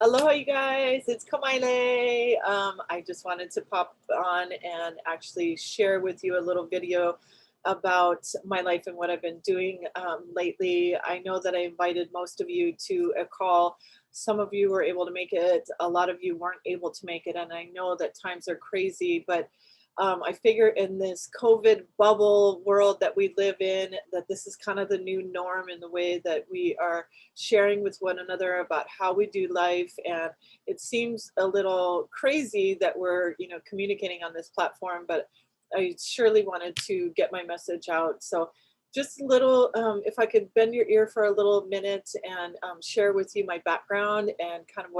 Aloha, you guys. It's Kamaile. I just wanted to pop on and actually share with you a little video about my life and what I've been doing lately. I know that I invited most of you to a call. Some of you were able to make it, a lot of you weren't able to make it, and I know that times are crazy, but I figure in this COVID bubble world that we live in, that this is kind of the new norm in the way that we are sharing with one another about how we do life. And it seems a little crazy that we're, communicating on this platform, but I surely wanted to get my message out. So just a little, if I could bend your ear for a little minute and share with you my background and kind of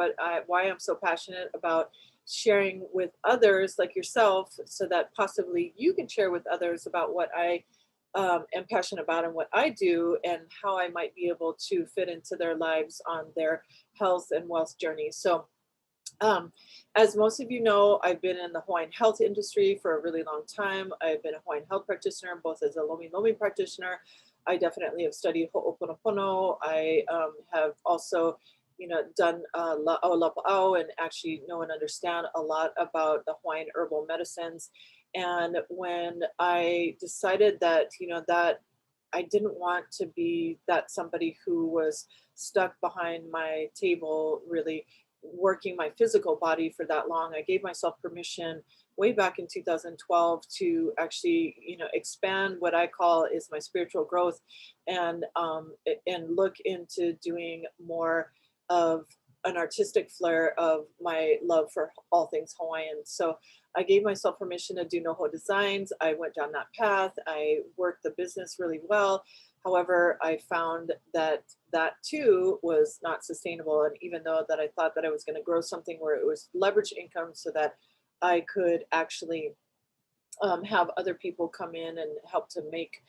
why I'm so passionate about sharing with others like yourself, so that possibly you can share with others about what I am passionate about and what I do, and how I might be able to fit into their lives on their health and wealth journey. So, um, as most of you know, I've been in the Hawaiian health industry for a really long time. I've been a Hawaiian health practitioner, both as a Lomi Lomi practitioner. I definitely have studied Ho'oponopono. I have also, done La'au Lapa'au and actually know and understand a lot about the Hawaiian herbal medicines. And when I decided that, that I didn't want to be that somebody who was stuck behind my table, really working my physical body for that long, I gave myself permission way back in 2012 to actually, expand what I call is my spiritual growth, and and look into doing more of an artistic flair of my love for all things Hawaiian. So I gave myself permission to do NoHo designs. I went down that path. I worked the business really well. However, I found that that too was not sustainable. And even though that I thought that I was going to grow something where it was leverage income so that I could actually have other people come in and help to make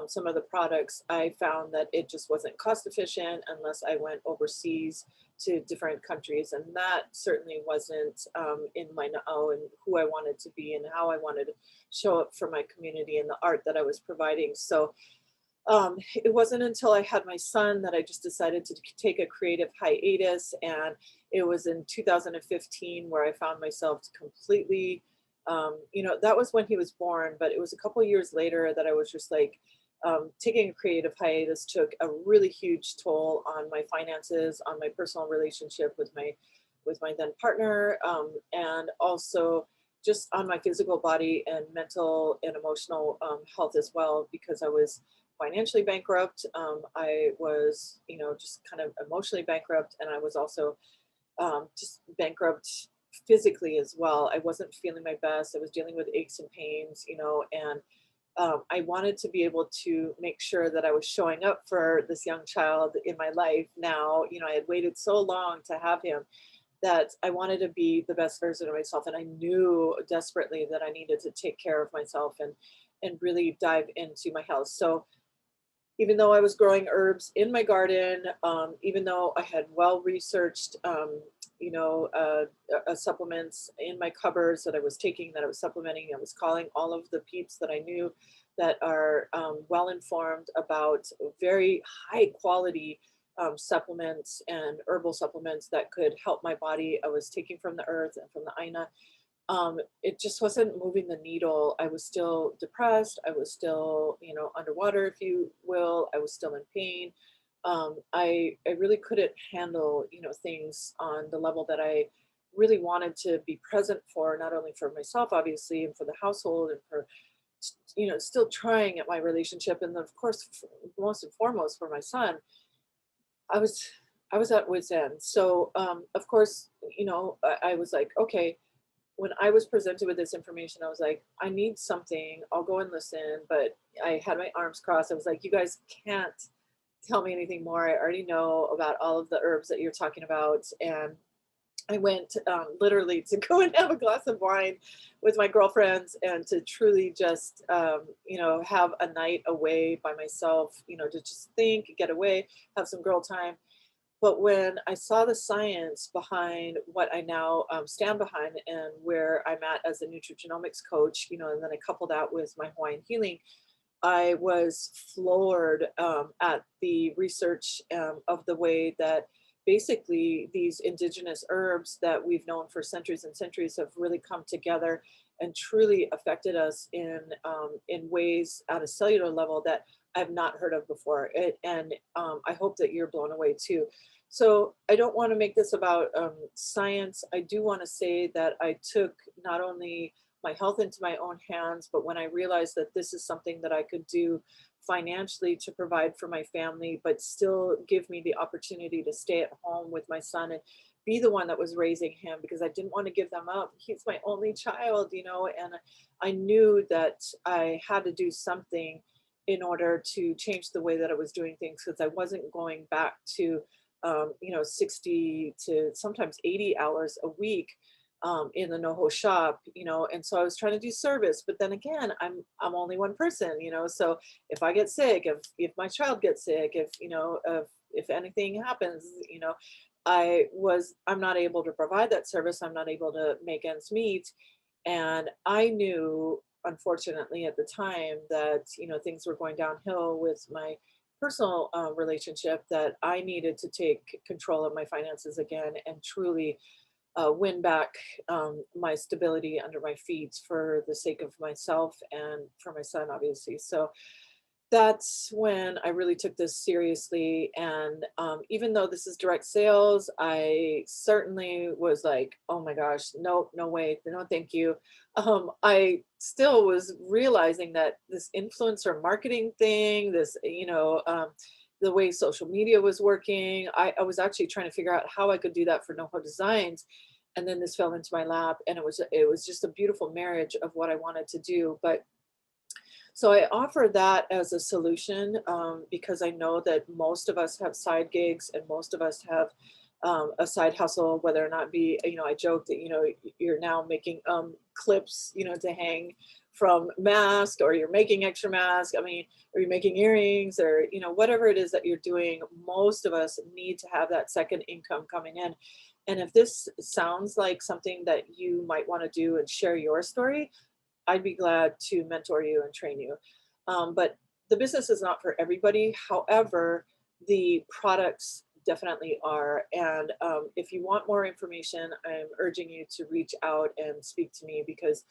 some of the products, I found that it just wasn't cost efficient unless I went overseas to different countries. And that certainly wasn't in my na'au and who I wanted to be and how I wanted to show up for my community and the art that I was providing. So it wasn't until I had my son that I just decided to take a creative hiatus. And it was in 2015 where I found myself completely, that was when he was born, but it was a couple of years later that I was just like, taking a creative hiatus took a really huge toll on my finances, on my personal relationship with my then partner, and also just on my physical body and mental and emotional health as well, because I was financially bankrupt. I was, just kind of emotionally bankrupt, and I was also just bankrupt physically as well. I wasn't feeling my best. I was dealing with aches and pains, and I wanted to be able to make sure that I was showing up for this young child in my life now. I had waited so long to have him that I wanted to be the best version of myself. And I knew desperately that I needed to take care of myself and really dive into my health. So even though I was growing herbs in my garden, even though I had well researched, supplements in my cupboards that I was taking, that I was supplementing, I was calling all of the peeps that I knew that are well informed about very high quality supplements and herbal supplements that could help my body. I was taking from the earth and from the Aina. It just wasn't moving the needle. I was still depressed. I was still, underwater, if you will. I was still in pain. I really couldn't handle, things on the level that I really wanted to be present for, not only for myself, obviously, and for the household, and for, still trying at my relationship. And then, of course, most and foremost for my son, I was, I was at wit's end. So, of course, I was like, okay, when I was presented with this information, I was like, I need something. I'll go and listen. But I had my arms crossed. I was like, you guys can't tell me anything more. I already know about all of the herbs that you're talking about. And I went literally to go and have a glass of wine with my girlfriends and to truly just, have a night away by myself, to just think, get away, have some girl time. But when I saw the science behind what I now stand behind and where I'm at as a nutrigenomics coach, and then I coupled that with my Hawaiian healing, I was floored at the research of the way that basically these indigenous herbs that we've known for centuries and centuries have really come together and truly affected us in ways at a cellular level that I've not heard of before. And I hope that you're blown away too. So I don't want to make this about science. I do want to say that I took not only my health into my own hands, but when I realized that this is something that I could do financially to provide for my family, but still give me the opportunity to stay at home with my son and be the one that was raising him, because I didn't want to give them up. He's my only child, and I knew that I had to do something in order to change the way that I was doing things, because I wasn't going back to 60 to sometimes 80 hours a week in the NoHo shop, and so I was trying to do service, but then again, I'm only one person, so if I get sick, if my child gets sick, if anything happens, I'm not able to provide that service. I'm not able to make ends meet. And I knew, unfortunately, at the time that, things were going downhill with my personal relationship, that I needed to take control of my finances again and truly win back my stability under my feet for the sake of myself and for my son, obviously. So that's when I really took this seriously. And even though this is direct sales, I certainly was like, oh my gosh, no, no way, no, thank you. I still was realizing that this influencer marketing thing, the way social media was working, I was actually trying to figure out how I could do that for NoHo Designs. And then this fell into my lap, and it was just a beautiful marriage of what I wanted to do. But so I offer that as a solution, because I know that most of us have side gigs and most of us have a side hustle, whether or not be, I joke that, you're now making clips, to hang from mask, or you're making extra mask. I mean, or you're making earrings, or, whatever it is that you're doing, most of us need to have that second income coming in. And if this sounds like something that you might want to do and share your story, I'd be glad to mentor you and train you. But the business is not for everybody. However, the products definitely are. And if you want more information, I'm urging you to reach out and speak to me, because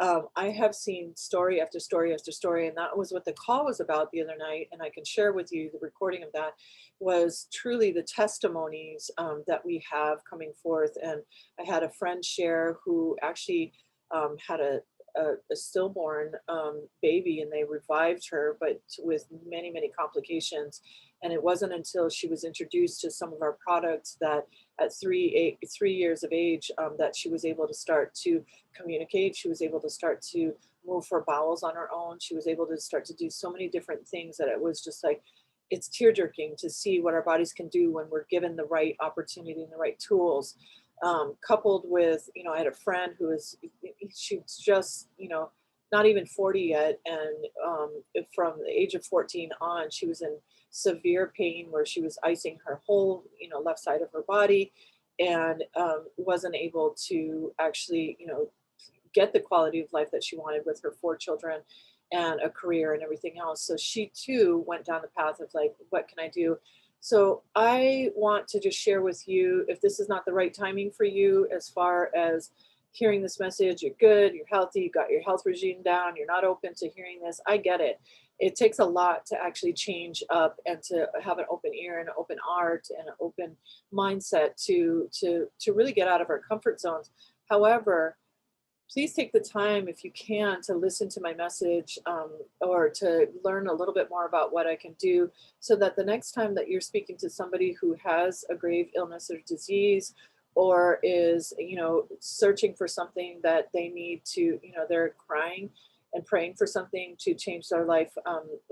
I have seen story after story after story, and that was what the call was about the other night. And I can share with you the recording of that. Was truly the testimonies that we have coming forth. And I had a friend share who actually had a stillborn baby, and they revived her, but with many, many complications. And it wasn't until she was introduced to some of our products that at 3 years of age, that she was able to start to communicate. She was able to start to move her bowels on her own. She was able to start to do so many different things that it was just like, it's tear jerking to see what our bodies can do when we're given the right opportunity and the right tools. Coupled with, I had a friend she's just, not even 40 yet. And from the age of 14 on, she was in severe pain where she was icing her whole, left side of her body, and wasn't able to actually, get the quality of life that she wanted with her 4 children and a career and everything else. So she too went down the path of like, what can I do? So I want to just share with you, if this is not the right timing for you, as far as hearing this message, you're good, you're healthy, you got your health regime down, you're not open to hearing this. I get it. It takes a lot to actually change up and to have an open ear and an open heart and an open mindset to really get out of our comfort zones. However, please take the time, if you can, to listen to my message, or to learn a little bit more about what I can do, so that the next time that you're speaking to somebody who has a grave illness or disease, or is, searching for something that they need to, they're crying and praying for something to change their life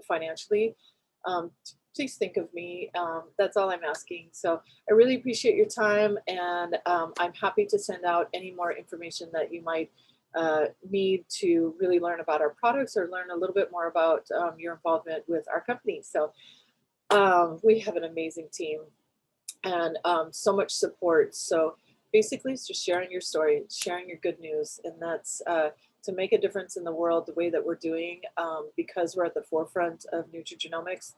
financially, um, please think of me. That's all I'm asking. So I really appreciate your time, and I'm happy to send out any more information that you might need to really learn about our products, or learn a little bit more about your involvement with our company. So we have an amazing team, and so much support. So basically, it's just sharing your story, sharing your good news, and that's to make a difference in the world the way that we're doing, because we're at the forefront of nutrigenomics.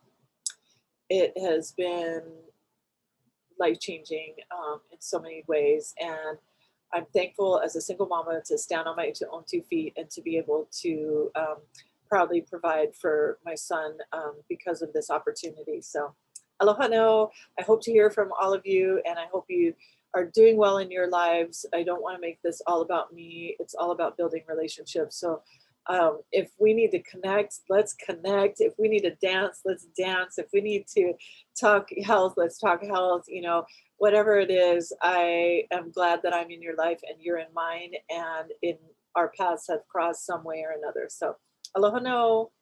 It has been life-changing in so many ways. And I'm thankful as a single mama to stand on my own 2 feet and to be able to proudly provide for my son because of this opportunity. So aloha no. I hope to hear from all of you, and I hope you are doing well in your lives. I don't want to make this all about me. It's all about building relationships. So if we need to connect, let's connect. If we need to dance, let's dance. If we need to talk health, let's talk health. You know, whatever it is, I am glad that I'm in your life and you're in mine, and in our paths have crossed some way or another. So aloha no.